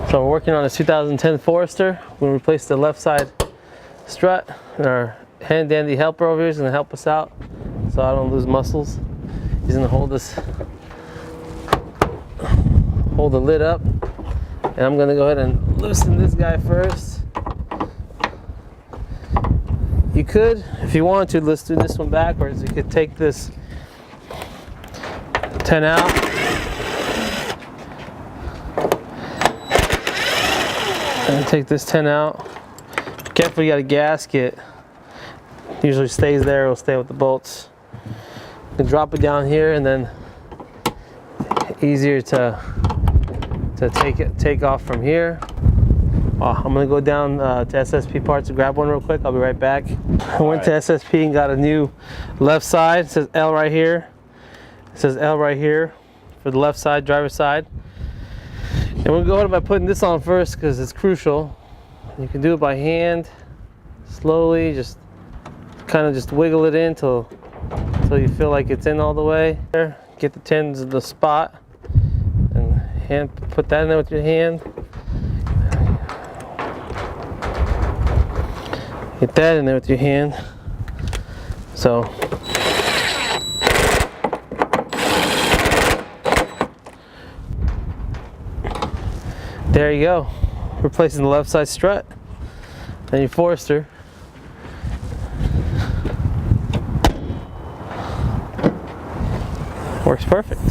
So we're working on a 2010 Forester. We're going to replace the left side strut, and our hand dandy helper over here is going to help us out so I don't lose muscles. He's going to hold the lid up, and I'm going to go ahead and loosen this guy first. You could, if you wanted to, let's do this one backwards. You could take this 10 out. And take this 10 out. Careful, you got a gasket. Usually stays there, it'll stay with the bolts. You can drop it down here, and then easier to take off from here. I'm gonna go down to SSP Parts to grab one real quick. I'll be right back. I went to SSP and got a new left side. It says L right here. It says L right here for the left side, driver's side. And we'll go ahead by putting this on first because it's crucial. You can do it by hand, slowly, just kind of just wiggle it in till you feel like it's in all the way. There, get the 10s in the spot, and put that in there with your hand. Get that in there with your hand. So. There you go, replacing the left side strut and your Forester. Works perfect.